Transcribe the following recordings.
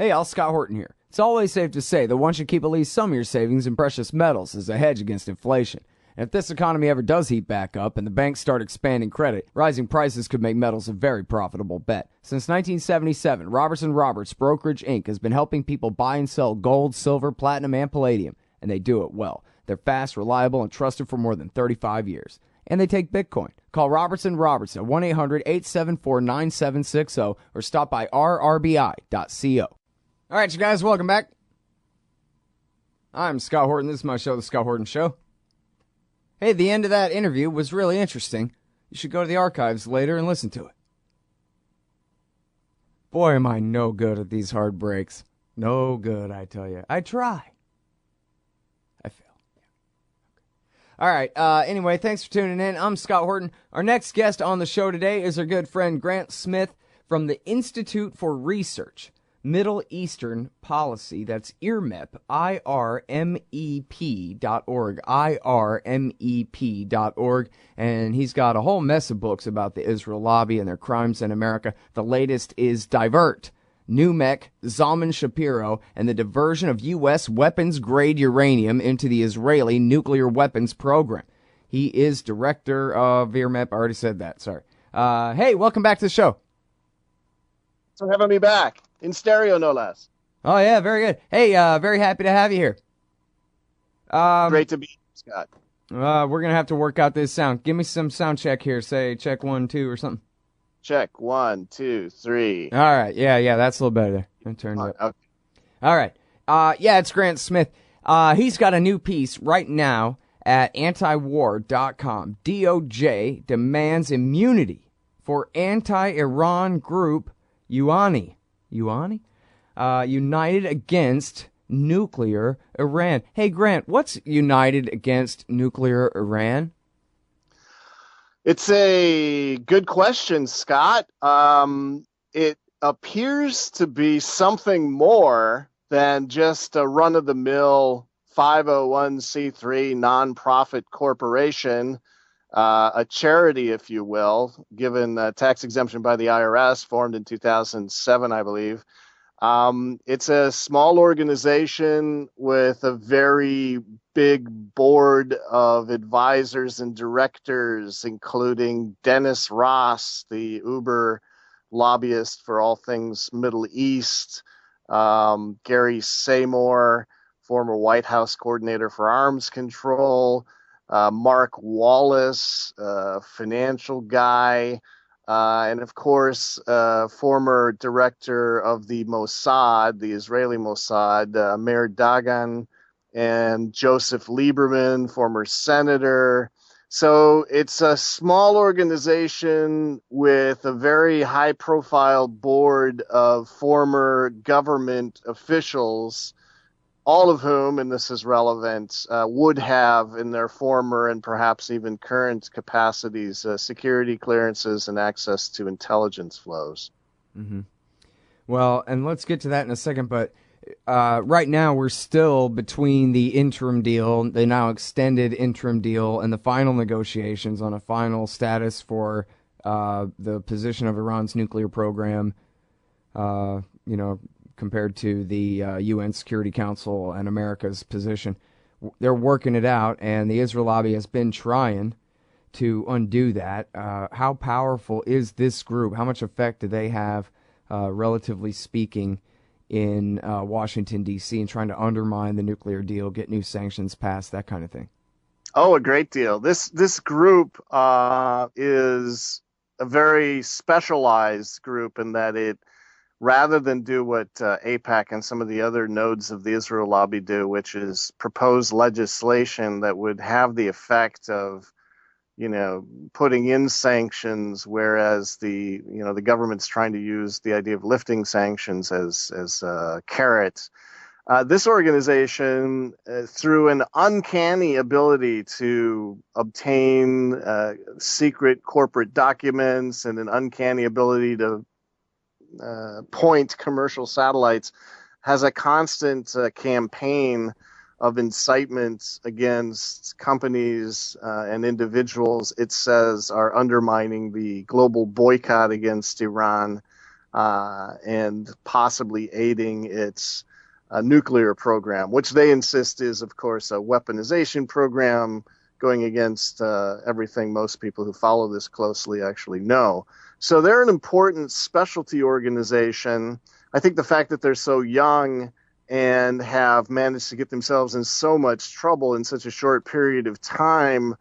Hey, all, Scott Horton here. It's always safe to say that one should keep at least some of your savings in precious metals as a hedge against inflation. And if this economy ever does heat back up and the banks start expanding credit, rising prices could make metals a very profitable bet. Since 1977, Robertson Roberts Brokerage Inc. has been helping people buy and sell gold, silver, platinum, and palladium, and they do it well. They're fast, reliable, and trusted for more than 35 years. And they take Bitcoin. Call Robertson Roberts at 1-800-874-9760 or stop by rrbi.co. All right, you guys, welcome back. I'm Scott Horton. This is my show, The Scott Horton Show. Hey, the end of that interview was really interesting. You should go to the archives later and listen to it. Boy, am I no good at these hard breaks. No good, I tell you. I try. I fail. All right, anyway, thanks for tuning in. I'm Scott Horton. Our next guest on the show today is our good friend Grant Smith from the Institute for Research Middle Eastern Policy. That's IRMEP, IRMEP.org, IRMEP.org. And he's got a whole mess of books about the Israel lobby and their crimes in America. The latest is Divert, NUMEC, Zalman Shapiro, and the diversion of U.S. weapons-grade uranium into the Israeli nuclear weapons program. He is director of IRMEP. I already said that, sorry. Hey, welcome back to the show. Thanks for having me back. In stereo, no less. Oh, yeah, very good. Hey, very happy to have you here. Great to be here, Scott. We're going to have to work out this sound. Give me some sound check here. Say check 1, 2 or something. Check 1, 2, 3. All right. Yeah, that's a little better there. I'm turning it up. Okay. All right. Yeah, it's Grant Smith. He's got a new piece right now at antiwar.com. DOJ demands immunity for anti-Iran group United Against Nuclear Iran. Hey, Grant, what's United Against Nuclear Iran? It's a good question, Scott. It appears to be something more than just a run-of-the-mill 501c3 nonprofit corporation, a charity, if you will, given tax exemption by the IRS, formed in 2007, I believe. It's a small organization with a very big board of advisors and directors, including Dennis Ross, the Uber lobbyist for all things Middle East, Gary Seymour, former White House coordinator for arms control, Mark Wallace, financial guy, and of course, former director of the Mossad, the Israeli Mossad, Meir Dagan, and Joseph Lieberman, former senator. So it's a small organization with a very high-profile board of former government officials, all of whom, and this is relevant, would have in their former and perhaps even current capacities security clearances and access to intelligence flows. Mm-hmm. Well, and let's get to that in a second, but right now we're still between the interim deal, the now extended interim deal, and the final negotiations on a final status for the position of Iran's nuclear program, compared to the UN Security Council and America's position. They're working it out, and the Israel lobby has been trying to undo that. How powerful is this group? How much effect do they have, relatively speaking, in Washington, D.C., and trying to undermine the nuclear deal, get new sanctions passed, that kind of thing? Oh, a great deal. This group is a very specialized group in that it, rather than do what AIPAC and some of the other nodes of the Israel lobby do, which is propose legislation that would have the effect of, putting in sanctions, whereas the government's trying to use the idea of lifting sanctions as a carrot. This organization, through an uncanny ability to obtain secret corporate documents and an uncanny ability to point commercial satellites, has a constant campaign of incitement against companies and individuals it says are undermining the global boycott against Iran. and possibly aiding its nuclear program, which they insist is, of course, a weaponization program going against everything most people who follow this closely actually know. So they're an important specialty organization. I think the fact that they're so young and have managed to get themselves in so much trouble in such a short period of time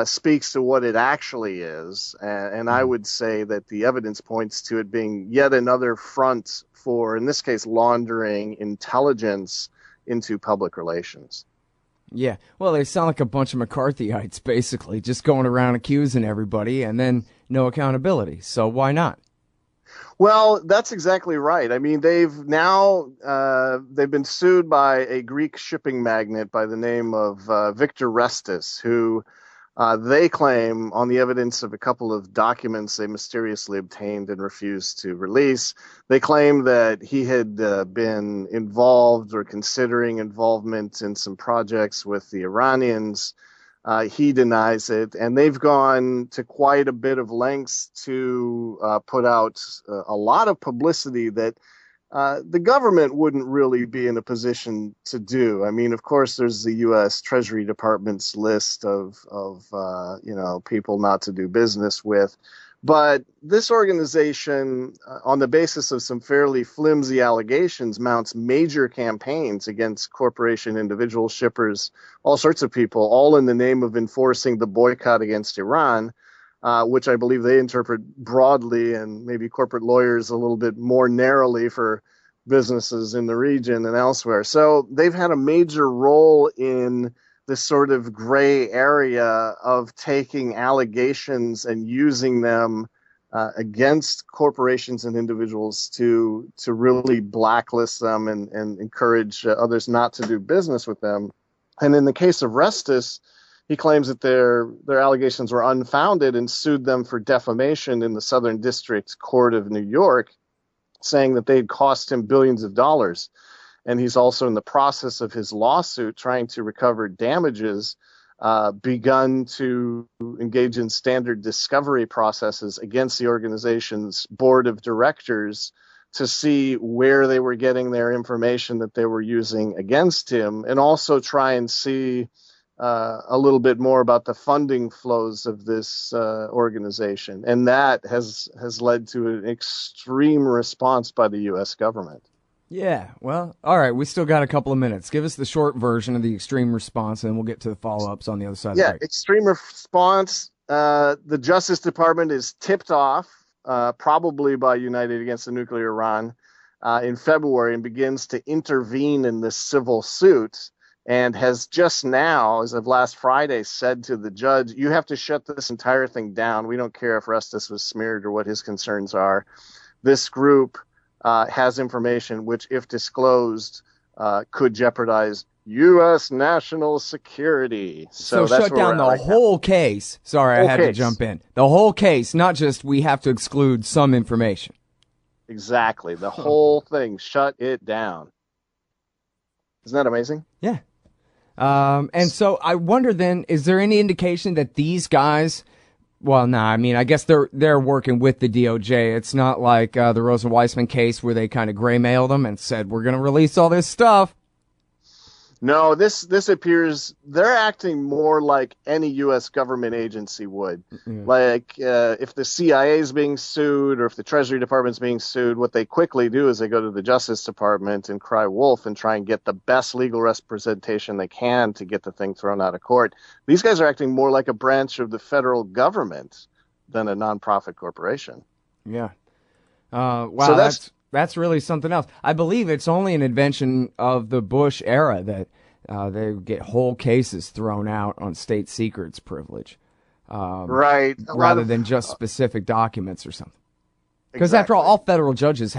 speaks to what it actually is. And I would say that the evidence points to it being yet another front for, in this case, laundering intelligence into public relations. Yeah, well, they sound like a bunch of McCarthyites, basically, just going around accusing everybody and then no accountability. So why not? Well, that's exactly right. I mean, they've been sued by a Greek shipping magnate by the name of Victor Restis, who they claim, on the evidence of a couple of documents they mysteriously obtained and refused to release, they claim that he had been involved or considering involvement in some projects with the Iranians. He denies it, and they've gone to quite a bit of lengths to put out a lot of publicity that the government wouldn't really be in a position to do. I mean, of course, there's the U.S. Treasury Department's list of people not to do business with. But this organization, on the basis of some fairly flimsy allegations, mounts major campaigns against corporation, individual shippers, all sorts of people, all in the name of enforcing the boycott against Iran, which I believe they interpret broadly, and maybe corporate lawyers a little bit more narrowly for businesses in the region and elsewhere. So they've had a major role in this sort of gray area of taking allegations and using them against corporations and individuals to really blacklist them and encourage others not to do business with them. And in the case of Restis, he claims that their allegations were unfounded and sued them for defamation in the Southern District Court of New York, saying that they'd cost him billions of dollars. And he's also in the process of his lawsuit trying to recover damages, begun to engage in standard discovery processes against the organization's board of directors to see where they were getting their information that they were using against him, and also try and see a little bit more about the funding flows of this organization. And that has led to an extreme response by the U.S. government. Yeah, well, all right, we still got a couple of minutes. Give us the short version of the extreme response, and then we'll get to the follow-ups on the other side of the break. Extreme response. The Justice Department is tipped off, probably by United Against the Nuclear Iran, in February, and begins to intervene in this civil suit, and has just now, as of last Friday, said to the judge, you have to shut this entire thing down. We don't care if Restis was smeared or what his concerns are. This group has information which, if disclosed, could jeopardize U.S. national security. So shut down the whole case. Sorry, I had to jump in. The whole case, not just we have to exclude some information. Exactly. The whole thing. Shut it down. Isn't that amazing? Yeah. And so I wonder then, is there any indication that these guys... Well, no, I mean, I guess they're working with the DOJ. It's not like the Rosa Weissman case where they kind of gray-mailed them and said, we're going to release all this stuff. No, this appears they're acting more like any U.S. government agency would. Mm-hmm. Like if the CIA is being sued or if the Treasury Department's being sued, what they quickly do is they go to the Justice Department and cry wolf and try and get the best legal representation they can to get the thing thrown out of court. These guys are acting more like a branch of the federal government than a nonprofit corporation. Yeah. Wow, so that's really something else. I believe it's only an invention of the Bush era that they get whole cases thrown out on state secrets privilege. Right. Rather than just specific documents or something. Because after all federal judges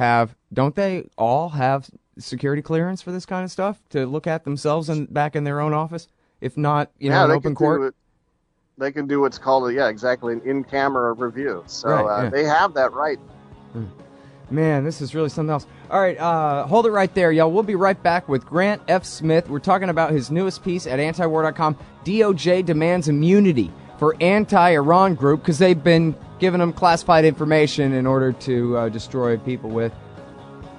don't they all have security clearance for this kind of stuff to look at themselves back in their own office? If not, in open court? They can do what's called, an in-camera review. So they have that right. Man, this is really something else. All right, hold it right there, y'all. We'll be right back with Grant F. Smith. We're talking about his newest piece at antiwar.com. DOJ demands immunity for anti-Iran group because they've been giving them classified information in order to destroy people with,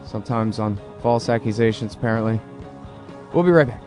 sometimes on false accusations, apparently. We'll be right back.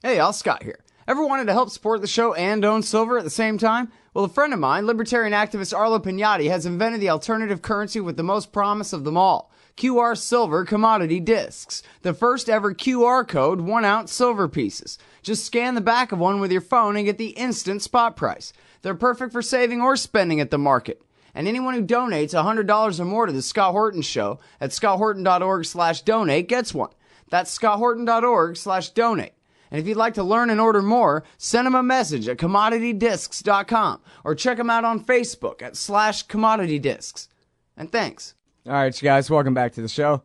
Hey, y'all, Scott here. Ever wanted to help support the show and own silver at the same time? Well, a friend of mine, libertarian activist Arlo Pignatti, has invented the alternative currency with the most promise of them all. QR Silver Commodity Discs. The first ever QR code 1-ounce silver pieces. Just scan the back of one with your phone and get the instant spot price. They're perfect for saving or spending at the market. And anyone who donates $100 or more to the Scott Horton Show at scotthorton.org/donate gets one. That's scotthorton.org/donate. And if you'd like to learn and order more, send them a message at commoditydiscs.com or check them out on Facebook at /commoditydiscs. And thanks. All right, you guys, welcome back to the show.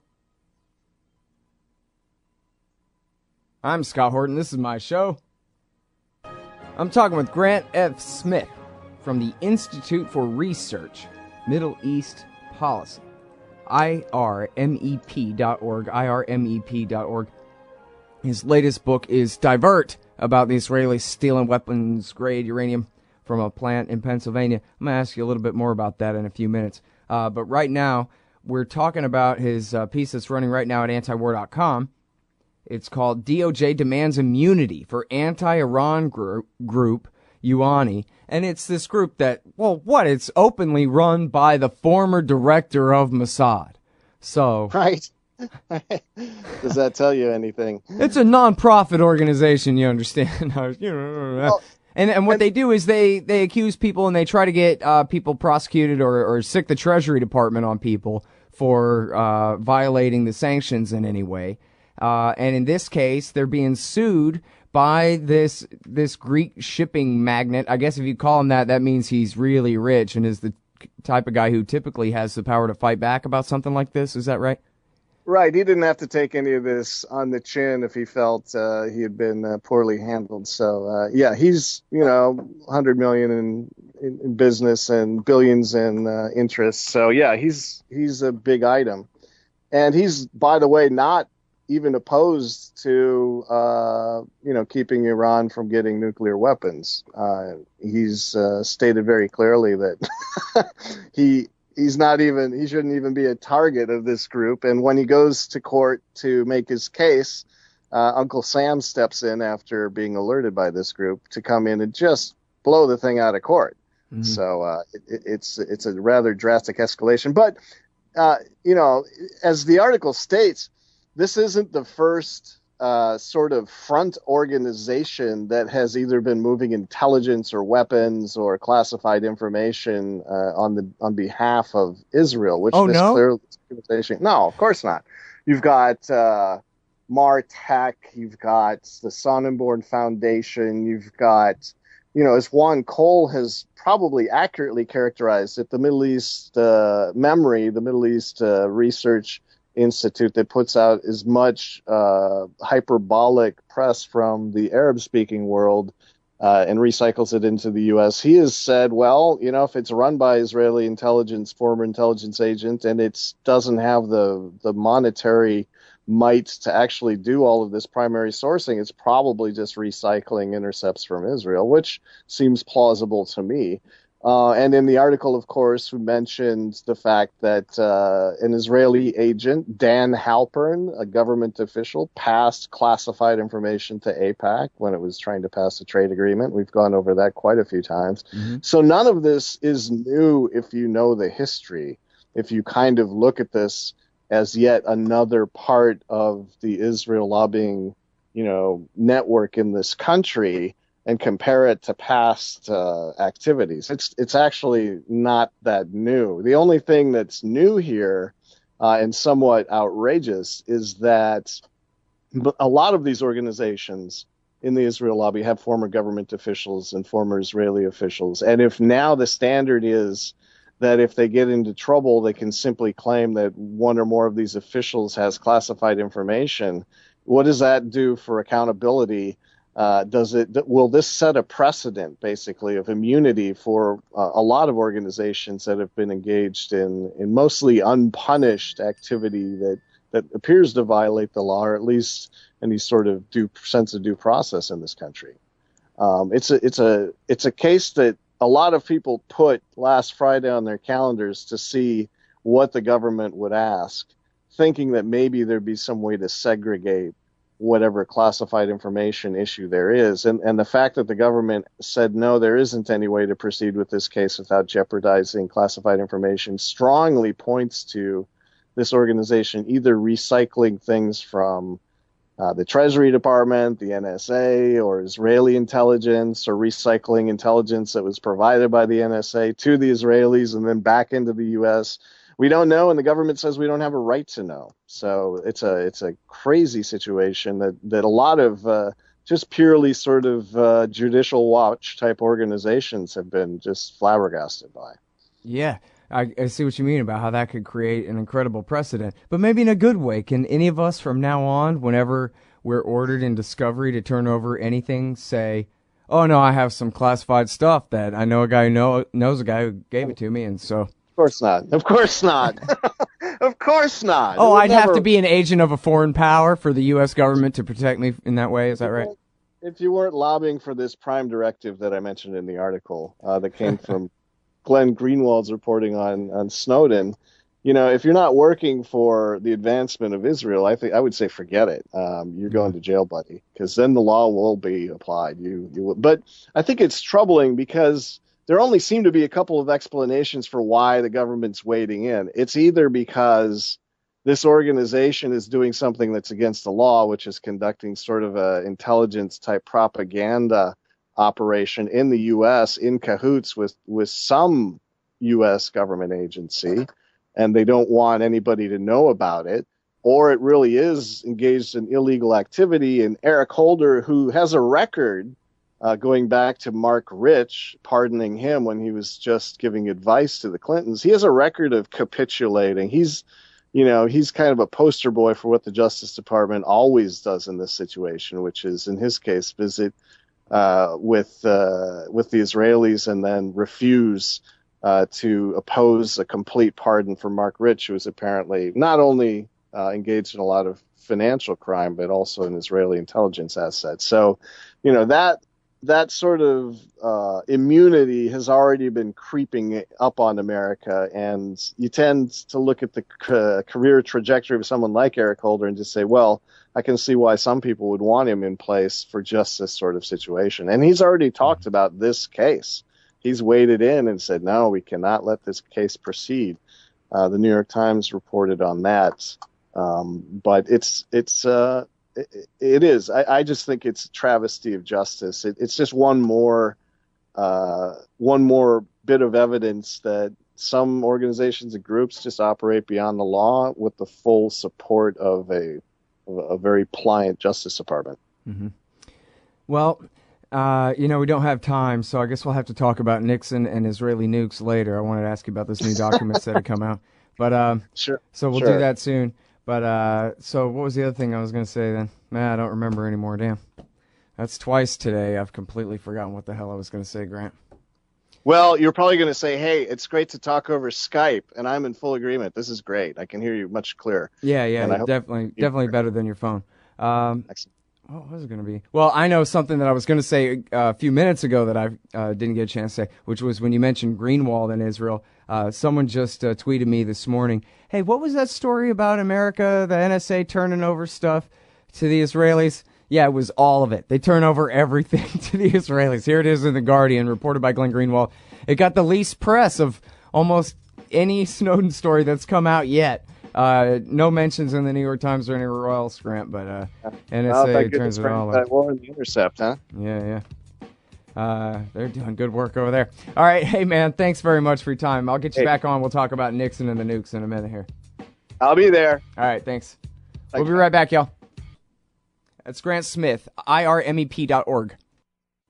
I'm Scott Horton. This is my show. I'm talking with Grant F. Smith from the Institute for Research, Middle East Policy, IRMEP.org, IRMEP.org. His latest book is Divert, about the Israelis stealing weapons-grade uranium from a plant in Pennsylvania. I'm going to ask you a little bit more about that in a few minutes. But right now, we're talking about his piece that's running right now at antiwar.com. It's called DOJ Demands Immunity for Anti-Iran Group, UANI. And it's this group that, it's openly run by the former director of Mossad. So... Right. Does that tell you anything? It's a non-profit organization, you understand. Well, and what they do is they accuse people and they try to get people prosecuted or sick the Treasury Department on people for violating the sanctions in any way. And in this case, they're being sued by this Greek shipping magnate. I guess if you call him that, that means he's really rich and is the type of guy who typically has the power to fight back about something like this. Is that right? Right. He didn't have to take any of this on the chin if he felt he had been poorly handled. So, he's, $100 million in business and billions in interest. So, he's a big item. And he's, by the way, not even opposed to, keeping Iran from getting nuclear weapons. He's stated very clearly that he shouldn't even be a target of this group. And when he goes to court to make his case, Uncle Sam steps in after being alerted by this group to come in and just blow the thing out of court. Mm-hmm. So it's a rather drastic escalation. But, as the article states, this isn't the first sort of front organization that has either been moving intelligence or weapons or classified information on behalf of Israel, which clearly no, of course not. You've got Martech, you've got the Sonnenborn Foundation, you've got, as Juan Cole has probably accurately characterized it, the Middle East the Middle East Research Institute that puts out as much hyperbolic press from the Arab-speaking world and recycles it into the U.S. He has said, if it's run by Israeli former intelligence agent, and it doesn't have the monetary might to actually do all of this primary sourcing, it's probably just recycling intercepts from Israel, which seems plausible to me. And in the article, of course, we mentioned the fact that an Israeli agent, Dan Halpern, a government official, passed classified information to AIPAC when it was trying to pass a trade agreement. We've gone over that quite a few times. Mm-hmm. So none of this is new if you know the history, if you kind of look at this as yet another part of the Israel lobbying, network in this country, and compare it to past activities. It's actually not that new. The only thing that's new here and somewhat outrageous is that a lot of these organizations in the Israel lobby have former government officials and former Israeli officials. And if now the standard is that if they get into trouble, they can simply claim that one or more of these officials has classified information, what does that do for accountability? Will this set a precedent, basically, of immunity for a lot of organizations that have been engaged in mostly unpunished activity that appears to violate the law, or at least any sort of sense of due process in this country? It's a case that a lot of people put last Friday on their calendars to see what the government would ask, thinking that maybe there'd be some way to segregate whatever classified information issue there is. And the fact that the government said, no, there isn't any way to proceed with this case without jeopardizing classified information strongly points to this organization either recycling things from the Treasury Department, the NSA, or Israeli intelligence, or recycling intelligence that was provided by the NSA to the Israelis and then back into the U.S. We don't know, and the government says we don't have a right to know. So it's a crazy situation that a lot of just purely sort of judicial watch type organizations have been just flabbergasted by. Yeah. I see what you mean about how that could create an incredible precedent, but maybe in a good way. Can any of us from now on, whenever we're ordered in discovery to turn over anything, say, oh, no, I have some classified stuff that I know a guy who knows a guy who gave it to me, and so... Of course not. Of course not. Of course not. Oh, I'd have to be an agent of a foreign power for the U.S. government to protect me in that way? Is that right? If you weren't lobbying for this prime directive that I mentioned in the article that came from... Glenn Greenwald's reporting on Snowden, if you're not working for the advancement of Israel, I would say forget it. You're going to jail, buddy, because then the law will be applied. You will. But I think it's troubling because there only seem to be a couple of explanations for why the government's wading in. It's either because this organization is doing something that's against the law, which is conducting sort of a intelligence type propaganda operation in the U.S. in cahoots with some U.S. government agency, and they don't want anybody to know about it, or it really is engaged in illegal activity. And Eric Holder, who has a record going back to Mark Rich, pardoning him when he was just giving advice to the Clintons, he has a record of capitulating. He's kind of a poster boy for what the Justice Department always does in this situation, which is, in his case, visit with the Israelis and then refuse to oppose a complete pardon for Mark Rich, who was apparently not only engaged in a lot of financial crime, but also an Israeli intelligence asset. So, that sort of immunity has already been creeping up on America, and you tend to look at the career trajectory of someone like Eric Holder and just say, well, I can see why some people would want him in place for just this sort of situation. And he's already talked about this case. He's waded in and said, no, we cannot let this case proceed. The New York Times reported on that. But it is. I just think it's a travesty of justice. It's just one more bit of evidence that some organizations and groups just operate beyond the law with the full support of a very pliant Justice Department. Mm-hmm. Well, we don't have time, so I guess we'll have to talk about Nixon and Israeli nukes later. I wanted to ask you about this new documents that have come out. But sure. So we'll do that soon. But so what was the other thing I was going to say then? I don't remember anymore. Damn. That's twice today. I've completely forgotten what the hell I was going to say, Grant. Well, you're probably going to say, hey, it's great to talk over Skype, and I'm in full agreement. This is great. I can hear you much clearer. Yeah, definitely better than your phone. Excellent. What was it going to be? Well, I know something that I was going to say a few minutes ago that I didn't get a chance to say, which was when you mentioned Greenwald in Israel. Someone just tweeted me this morning, hey, what was that story about America, the NSA turning over stuff to the Israelis? Yeah, it was all of it. They turn over everything to the Israelis. Here it is in The Guardian, reported by Glenn Greenwald. It got the least press of almost any Snowden story that's come out yet. No mentions in the New York Times or anywhere else, Grant, but NSA turns it all over. That war in the Intercept, huh? Yeah. They're doing good work over there. All right, hey, man, thanks very much for your time. I'll get you back on. We'll talk about Nixon and the nukes in a minute here. I'll be there. All right, thanks. We'll be right back, y'all. That's Grant Smith, IRMEP.org.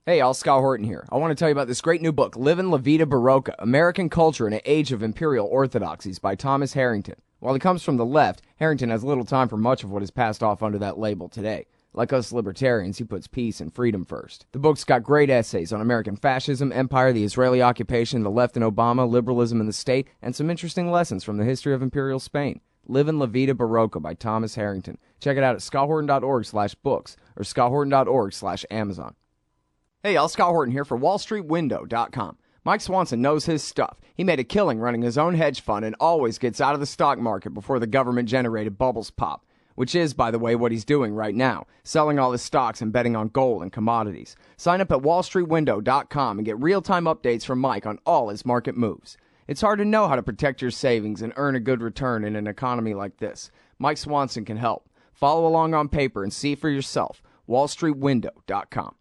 Hey, y'all, Scott Horton here. I want to tell you about this great new book, Livin' La Vida Barocca, American Culture in an Age of Imperial Orthodoxies by Thomas Harrington. While he comes from the left, Harrington has little time for much of what is passed off under that label today. Like us libertarians, he puts peace and freedom first. The book's got great essays on American fascism, empire, the Israeli occupation, the left and Obama, liberalism in the state, and some interesting lessons from the history of Imperial Spain. Livin' La Vida Barocca by Thomas Harrington. Check it out at scotthorton.org/books or scotthorton.org/Amazon. Hey, y'all, Scott Horton here for WallStreetWindow.com. Mike Swanson knows his stuff. He made a killing running his own hedge fund and always gets out of the stock market before the government-generated bubbles pop, which is, by the way, what he's doing right now, selling all his stocks and betting on gold and commodities. Sign up at wallstreetwindow.com and get real-time updates from Mike on all his market moves. It's hard to know how to protect your savings and earn a good return in an economy like this. Mike Swanson can help. Follow along on paper and see for yourself. wallstreetwindow.com.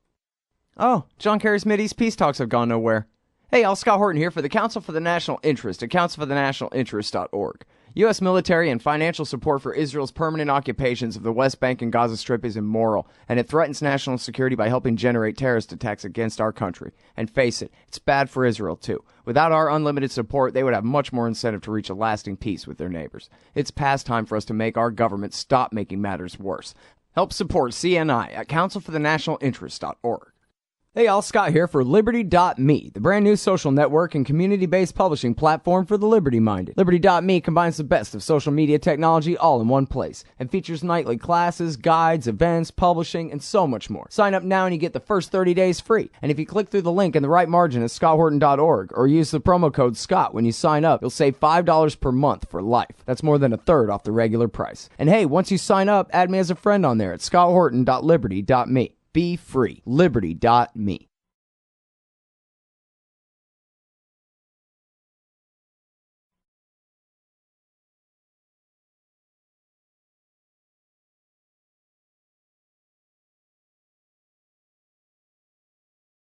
Oh, John Kerry's Mideast peace talks have gone nowhere. Hey, all, Scott Horton here for the Council for the National Interest at councilforthenationalinterest.org. U.S. military and financial support for Israel's permanent occupations of the West Bank and Gaza Strip is immoral, and it threatens national security by helping generate terrorist attacks against our country. And face it, it's bad for Israel, too. Without our unlimited support, they would have much more incentive to reach a lasting peace with their neighbors. It's past time for us to make our government stop making matters worse. Help support CNI at councilforthenationalinterest.org. Hey, all, Scott here for Liberty.me, the brand new social network and community-based publishing platform for the liberty-minded. Liberty.me combines the best of social media technology all in one place and features nightly classes, guides, events, publishing, and so much more. Sign up now and you get the first 30 days free. And if you click through the link in the right margin at scotthorton.org or use the promo code SCOTT when you sign up, you'll save $5 per month for life. That's more than a third off the regular price. And hey, once you sign up, add me as a friend on there at scotthorton.liberty.me. Be free. Liberty.me.